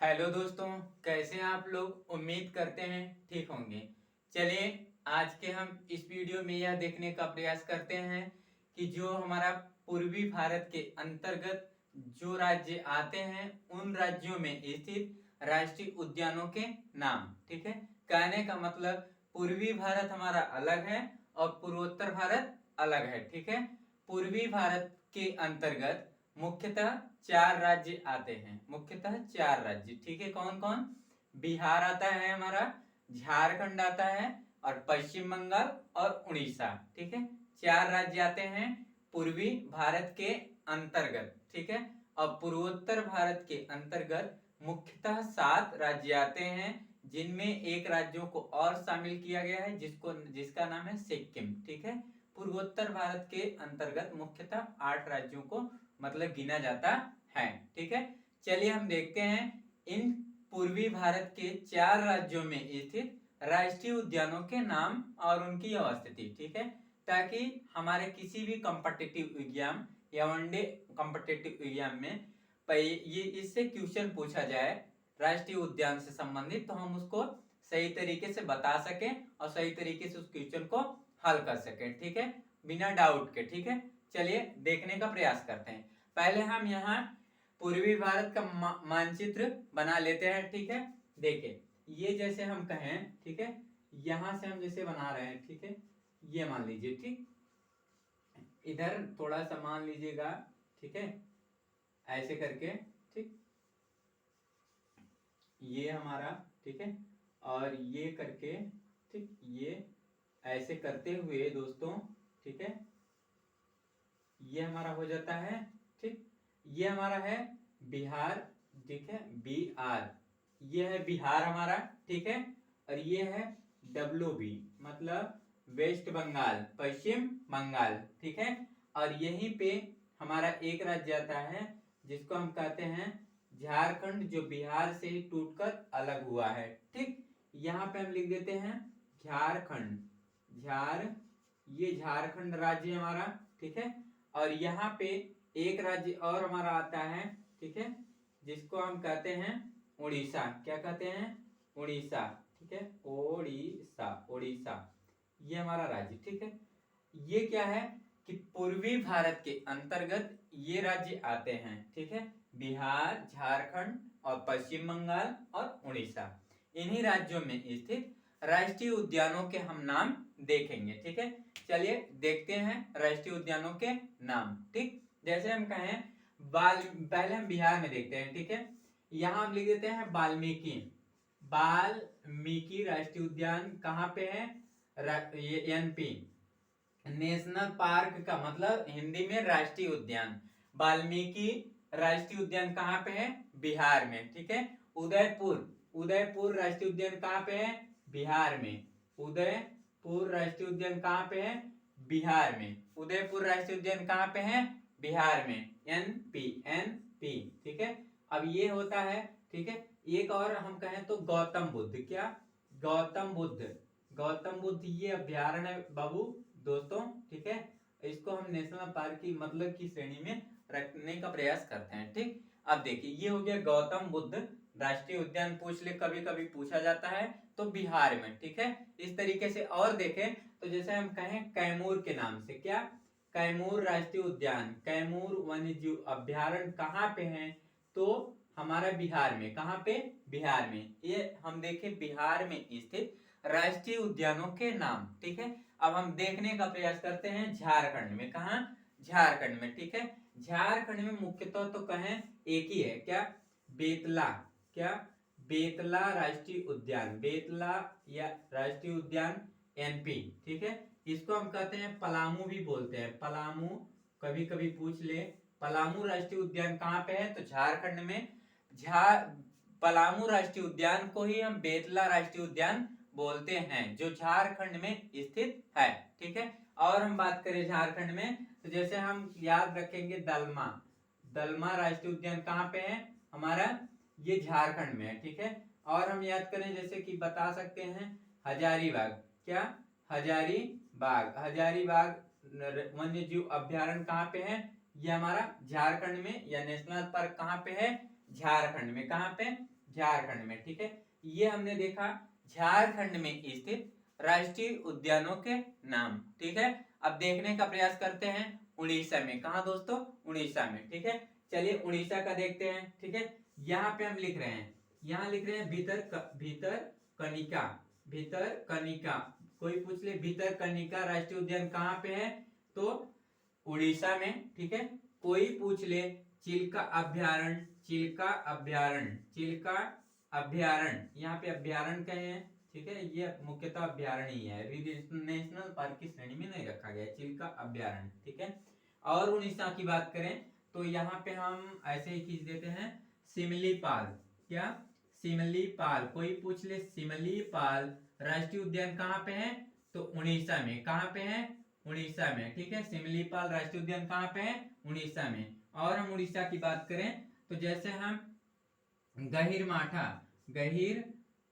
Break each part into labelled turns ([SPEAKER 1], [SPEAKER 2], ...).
[SPEAKER 1] Hello दोस्तों, कैसे हैं आप लोग। उम्मीद करते हैं ठीक होंगे। चलिए, आज के हम इस वीडियो में यह देखने का प्रयास करते हैं कि जो हमारा पूर्वी भारत के अंतर्गत जो राज्य आते हैं उन राज्यों में स्थित राष्ट्रीय उद्यानों के नाम। ठीक है, कहने का मतलब पूर्वी भारत हमारा अलग है और पूर्वोत्तर भारत अलग है। ठीक है, पूर्वी भारत के अंतर्गत मुख्यतः चार राज्य आते हैं। मुख्यतः चार राज्य, ठीक है। कौन कौन? बिहार आता है हमारा, झारखंड आता है, और पश्चिम बंगाल और उड़ीसा। ठीक है, चार राज्य आते हैं पूर्वी भारत के अंतर्गत। ठीक है, और पूर्वोत्तर भारत के अंतर्गत मुख्यतः 7 राज्य आते हैं, जिनमें एक राज्यों को और शामिल किया गया है जिसका नाम है सिक्किम। ठीक है, पूर्वोत्तर भारत के अंतर्गत मुख्यतः 8 राज्यों को मतलब गिना जाता है। ठीक है, चलिए हम देखते हैं इन पूर्वी भारत के 4 राज्यों में स्थित राष्ट्रीय उद्यानों के नाम और उनकी अवस्थिति। ठीक है, ताकि हमारे किसी भी कॉम्पिटिटिव एग्जाम या वनडे कॉम्पिटिटिव एग्जाम में ये इससे क्वेश्चन पूछा जाए राष्ट्रीय उद्यान से संबंधित, तो हम उसको सही तरीके से बता सकें और सही तरीके से उस क्वेश्चन को हल कर सकें। ठीक है, बिना डाउट के। ठीक है, चलिए देखने का प्रयास करते हैं। पहले हम यहाँ पूर्वी भारत का मानचित्र बना लेते हैं। ठीक है, देखिए ये जैसे हम कहें, ठीक है, यहां से हम जैसे बना रहे हैं। ठीक है, ये मान लीजिए, ठीक, इधर थोड़ा सा मान लीजिएगा। ठीक है, ऐसे करके, ठीक, ये हमारा, ठीक है, और ये करके, ठीक, ये ऐसे करते हुए दोस्तों, ठीक है, ये हमारा हो जाता है। ठीक, ये हमारा है बिहार। ठीक है, बिहार, ये है बिहार हमारा। ठीक है, और ये है WB मतलब वेस्ट बंगाल, पश्चिम बंगाल। ठीक है, और यहीं पे हमारा एक राज्य आता है जिसको हम कहते हैं झारखंड, जो बिहार से ही टूटकर अलग हुआ है। ठीक, यहाँ पे हम लिख देते हैं झारखंड। ये झारखंड राज्य हमारा। ठीक है, और यहाँ पे एक राज्य और हमारा आता है, ठीक है, जिसको हम कहते हैं उड़ीसा। क्या कहते हैं? उड़ीसा। ठीक है, ओडिशा, उड़ीसा, ये हमारा राज्य। ठीक है, ये क्या है कि पूर्वी भारत के अंतर्गत ये राज्य आते हैं। ठीक है, बिहार, झारखंड और पश्चिम बंगाल और उड़ीसा, इन्हीं राज्यों में स्थित राष्ट्रीय उद्यानों के हम नाम देखेंगे। ठीक है, चलिए देखते हैं राष्ट्रीय उद्यानों के नाम। ठीक, जैसे हम कहें पहले हम बिहार में देखते हैं। ठीक है, यहां हम लिख देते हैं वाल्मीकि। वाल्मीकि राष्ट्रीय उद्यान कहाँ पे है? ये NP। नेशनल पार्क का मतलब हिंदी में राष्ट्रीय उद्यान। वाल्मीकि राष्ट्रीय उद्यान कहाँ पे है? बिहार में। ठीक है, उदयपुर राष्ट्रीय उद्यान कहाँ पे है? बिहार में। उदयपुर राष्ट्रीय उद्यान कहाँ पे है? बिहार में। उदयपुर राष्ट्रीय उद्यान कहाँ पे है? बिहार में। NP। ठीक है, अब ये होता है। ठीक है, एक और हम कहें तो गौतम बुद्ध। क्या? गौतम बुद्ध ये अभ्यारण्य है बाबू दोस्तों। ठीक है, इसको हम नेशनल पार्क की मतलब की श्रेणी में रखने का प्रयास करते हैं। ठीक, अब देखिए ये हो गया गौतम बुद्ध राष्ट्रीय उद्यान। पूछ ले, कभी कभी पूछा जाता है तो बिहार में। ठीक है, इस तरीके से और देखें तो जैसे हम कहें कैमूर के नाम से। क्या? कैमूर राष्ट्रीय उद्यान, कैमूर वन्य जीव अभ्यारण्य कहाँ पे है? तो हमारा बिहार में। कहाँ पे? बिहार में। ये हम देखें बिहार में स्थित राष्ट्रीय उद्यानों के नाम। ठीक है, अब हम देखने का प्रयास करते हैं झारखंड में। कहा? झारखंड में। ठीक है, झारखंड में मुख्यतः तो कहें एक ही है। क्या? बेतला। क्या? बेतला राष्ट्रीय उद्यान। बेतला या राष्ट्रीय उद्यान NP। ठीक है, इसको हम कहते हैं पलामू भी बोलते हैं। पलामू कभी कभी पूछ ले। पलामू राष्ट्रीय उद्यान कहाँ पे है? तो झारखंड में। पलामू राष्ट्रीय उद्यान को ही हम बेतला राष्ट्रीय उद्यान बोलते हैं, जो झारखंड में स्थित है। ठीक है, और हम बात करें झारखंड में तो जैसे हम याद रखेंगे दलमा राष्ट्रीय उद्यान कहाँ पे है हमारा? ये झारखंड में है। ठीक है, और हम याद करें जैसे कि बता सकते हैं हजारीबाग। क्या? हजारीबाग वन्य जीव अभ्यारण्य कहाँ पे है? ये हमारा झारखंड में। या नेशनल पार्क कहाँ पे है? झारखंड में। कहाँ पे? झारखंड में, ठीक है। ये हमने देखा झारखंड में स्थित राष्ट्रीय उद्यानों के नाम, ठीक है। अब देखने का प्रयास करते हैं उड़ीसा में। कहा दोस्तों? उड़ीसा में, ठीक है। चलिए उड़ीसा का देखते हैं, ठीक है। यहाँ पे हम लिख रहे हैं, यहाँ लिख रहे हैं भितरकनिका। भितरकनिका, कोई पूछ ले भितरकनिका राष्ट्रीय उद्यान कहाँ पे है, तो उड़ीसा में, ठीक है। कोई पूछ ले चिल्का अभ्यारण्य, चिल्का अभ्यारण्य, चिल्का अभ्यारण्य, यहाँ पे अभ्यारण्य कहे हैं, ठीक है। ये मुख्यतः अभ्यारण्य ही है, नेशनल पार्क की श्रेणी में नहीं रखा गया, चिल्का अभ्यारण्य, ठीक है। और उड़ीसा की बात करें तो यहाँ पे हम ऐसे ही खींच देते हैं सिमलीपाल। क्या? सिमलीपाल। कोई पूछ ले सिमलीपाल राष्ट्रीय उद्यान कहाँ पे है, तो उड़ीसा में। कहाँ पे है? उड़ीसा में, ठीक है। सिमलीपाल राष्ट्रीय उद्यान कहाँ पे है? उड़ीसा में। और हम उड़ीसा की बात करें तो जैसे हम गहिरमाथा, गहिर,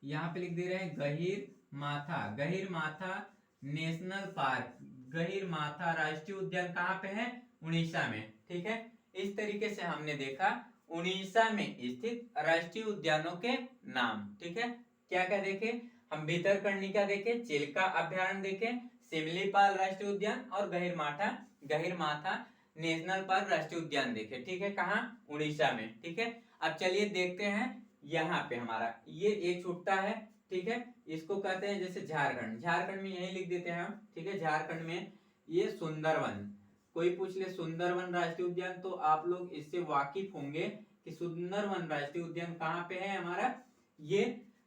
[SPEAKER 1] यहाँ पे लिख दे रहे हैं गहिरमाथा, गहिरमाथा नेशनल पार्क, गहिरमाथा राष्ट्रीय उद्यान कहाँ पे है? उड़ीसा में, ठीक है। इस तरीके से हमने देखा उड़ीसा में स्थित राष्ट्रीय उद्यानों के नाम, ठीक है। क्या क्या देखे हम? भितरकनिका देखे, चिल्का अभ्यारण्य देखे, सिमलीपाल राष्ट्रीय उद्यान और गहिरमाथा नेशनल पार्क राष्ट्रीय उद्यान देखे, ठीक है। कहाँ? उड़ीसा में, ठीक है। अब चलिए देखते हैं यहाँ पे हमारा ये एक छुट्टा है, ठीक है। इसको कहते हैं जैसे झारखंड, झारखंड में यही लिख देते हैं हम, ठीक है। झारखंड में ये सुंदरवन। कोई पूछ ले सुंदरवन राष्ट्रीय उद्यान, तो आप लोग इससे वाकिफ होंगे कि सुंदरवन राष्ट्रीय उद्यान कहाँ पे है हमारा, ये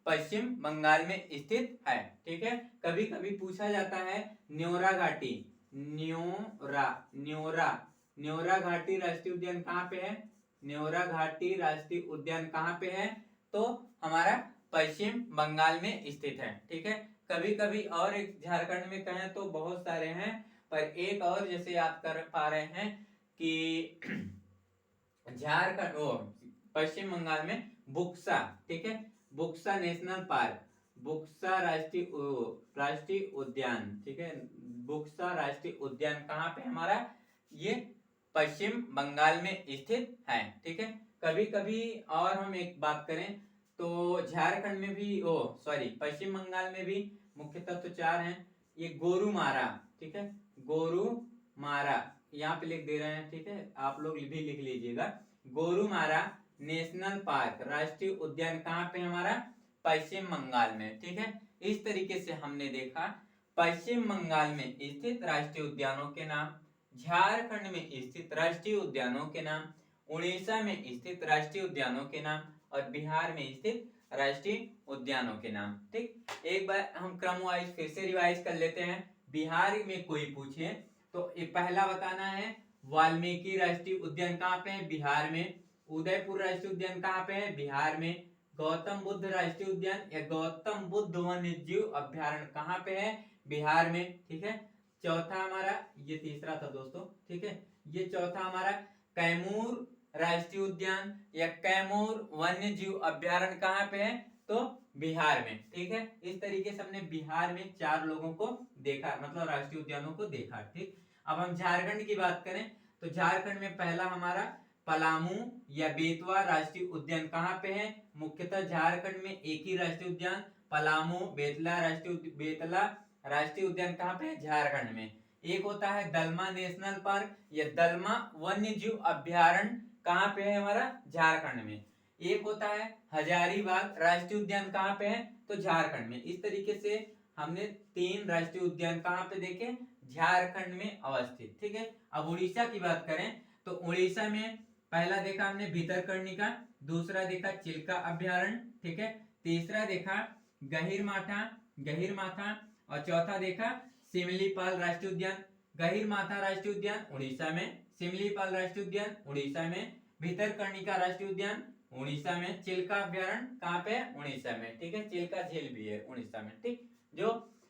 [SPEAKER 1] पश्चिम बंगाल में स्थित है, ठीक है। कभी कभी पूछा जाता है न्योरा घाटी, न्योरा घाटी राष्ट्रीय उद्यान कहाँ पे है, न्योरा घाटी राष्ट्रीय उद्यान कहाँ पे है, तो हमारा पश्चिम बंगाल में स्थित है, ठीक है। कभी कभी और एक झारखंड में कहें तो बहुत सारे हैं, पर एक और जैसे याद कर पा रहे हैं कि झारखंड पश्चिम बंगाल में बुक्सा, ठीक है। बुक्सा नेशनल पार्क, बुक्सा राष्ट्रीय उद्यान, ठीक है। बुक्सा राष्ट्रीय उद्यान कहाँ पे हमारा, ये पश्चिम बंगाल में स्थित है, ठीक है। कभी कभी और हम एक बात करें तो झारखंड में भी पश्चिम बंगाल में भी मुख्य तत्व 4 हैं। ये गोरुमारा, ठीक है, गोरुमारा यहाँ पे लिख दे रहे हैं, ठीक है। आप लोग भी लिख लीजिएगा, गोरुमारा नेशनल पार्क राष्ट्रीय उद्यान कहाँ पे हमारा, पश्चिम बंगाल में, ठीक है। इस तरीके से हमने देखा पश्चिम बंगाल में स्थित राष्ट्रीय उद्यानों के नाम, झारखंड में स्थित राष्ट्रीय उद्यानों के नाम, उड़ीसा में स्थित राष्ट्रीय उद्यानों के नाम और बिहार में स्थित राष्ट्रीय उद्यानों के नाम, ठीक। एक बार हम क्रम वाइज फिर से रिवाइज कर लेते हैं। बिहार में कोई पूछे तो पहला बताना है वाल्मीकि राष्ट्रीय उद्यान कहाँ पे है, बिहार में। उदयपुर राष्ट्रीय उद्यान कहाँ पे है, बिहार में। गौतम बुद्ध राष्ट्रीय उद्यान या गौतम बुद्ध वन्य जीव अभ्यारण्य कहाँ पे है, बिहार में, ठीक है। चौथा हमारा, ये तीसरा था दोस्तों, ठीक है। ये चौथा हमारा कैमूर राष्ट्रीय उद्यान या कैमूर वन्य जीव अभ्यारण्य कहाँ पे है, तो बिहार में, ठीक है। इस तरीके से हमने बिहार में 4 लोगों को देखा, मतलब राष्ट्रीय उद्यानों को देखा, ठीक। अब हम झारखंड की बात करें तो झारखंड में पहला हमारा पलामू या बेतवा राष्ट्रीय उद्यान कहाँ पे है, मुख्यतः झारखंड में एक ही राष्ट्रीय उद्यान पलामू बेतला राष्ट्रीय उद्यान कहाँ पे है, झारखंड में। एक होता है दलमा नेशनल पार्क या दलमा वन्य जीव अभ्यारण्य कहाँ पे है हमारा, झारखंड में। एक होता है हजारीबाग राष्ट्रीय उद्यान कहाँ पे है, तो झारखंड में। इस तरीके से हमने 3 राष्ट्रीय उद्यान कहाँ पे देखे, झारखंड में अवस्थित, ठीक है। अब उड़ीसा की बात करें तो उड़ीसा में पहला देखा हमने भितरकनिका, दूसरा देखा चिल्का अभ्यारण्य, ठीक है। तीसरा देखा गहिरमाथा और चौथा देखा सिमलीपाल राष्ट्रीय उद्यान। गहिरमाथा राष्ट्रीय उद्यान उड़ीसा में, सिमलीपाल राष्ट्रीय उद्यान उड़ीसा में, भितरकनिका राष्ट्रीय उद्यान उड़ीसा में, चिल्का अभ्यारण्य कहाँ पे है, उड़ीसा में, ठीक है। चिल्का झील भी है उड़ीसा में, ठीक। जो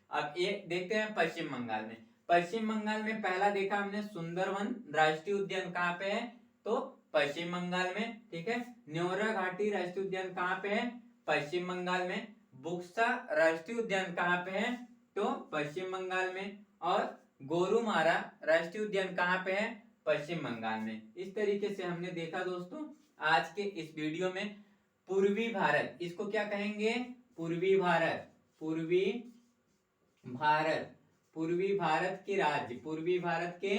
[SPEAKER 1] अब ये देखते हैं पश्चिम बंगाल में। पश्चिम बंगाल में पहला देखा हमने सुंदरवन राष्ट्रीय उद्यान कहाँ पे है, तो पश्चिम बंगाल में, ठीक है। न्योरा घाटी राष्ट्रीय उद्यान कहाँ पे है, पश्चिम बंगाल में। बुक्सा राष्ट्रीय उद्यान कहाँ पे है, तो पश्चिम बंगाल में। और गोरुमारा राष्ट्रीय उद्यान कहाँ पे है, पश्चिम बंगाल में। इस तरीके से हमने देखा दोस्तों आज के इस वीडियो में पूर्वी भारत, इसको क्या कहेंगे? पूर्वी भारत, पूर्वी भारत, पूर्वी भारत के राज्य, पूर्वी भारत के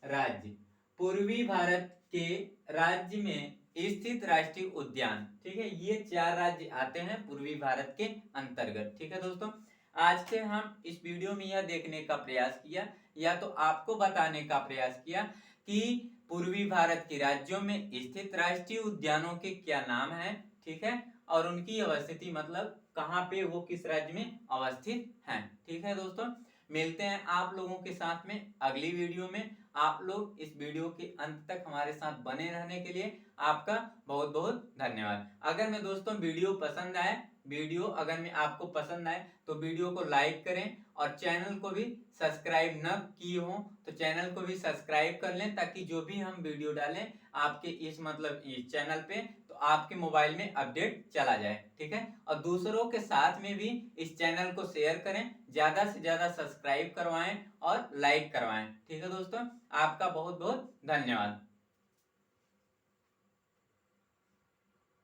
[SPEAKER 1] राज्य, पूर्वी भारत के राज्य में स्थित राष्ट्रीय उद्यान। ठीक है, ये 4 राज्य आते हैं पूर्वी भारत के अंतर्गत। ठीक है दोस्तों, आज से हम इस वीडियो में यह देखने का प्रयास किया या तो आपको बताने का प्रयास किया कि पूर्वी भारत के राज्यों में स्थित राष्ट्रीय उद्यानों के क्या नाम हैं। ठीक है, और उनकी अवस्थिति मतलब कहाँ पे वो किस राज्य में अवस्थित हैं। ठीक है दोस्तों, मिलते हैं आप लोगों के साथ में अगली वीडियो में। आप लोग इस वीडियो के अंत तक हमारे साथ बने रहने के लिए आपका बहुत बहुत धन्यवाद। अगर मैं दोस्तों वीडियो पसंद आए, वीडियो अगर मैं आपको पसंद आए तो वीडियो को लाइक करें और चैनल को भी सब्सक्राइब न किए हो तो चैनल को भी सब्सक्राइब कर लें, ताकि जो भी हम वीडियो डालें आपके इस चैनल पे तो आपके मोबाइल में अपडेट चला जाए। ठीक है, और दूसरों के साथ में भी इस चैनल को शेयर करें, ज्यादा से ज्यादा सब्सक्राइब करवाएं और लाइक करवाएं। ठीक है दोस्तों, आपका बहुत बहुत धन्यवाद।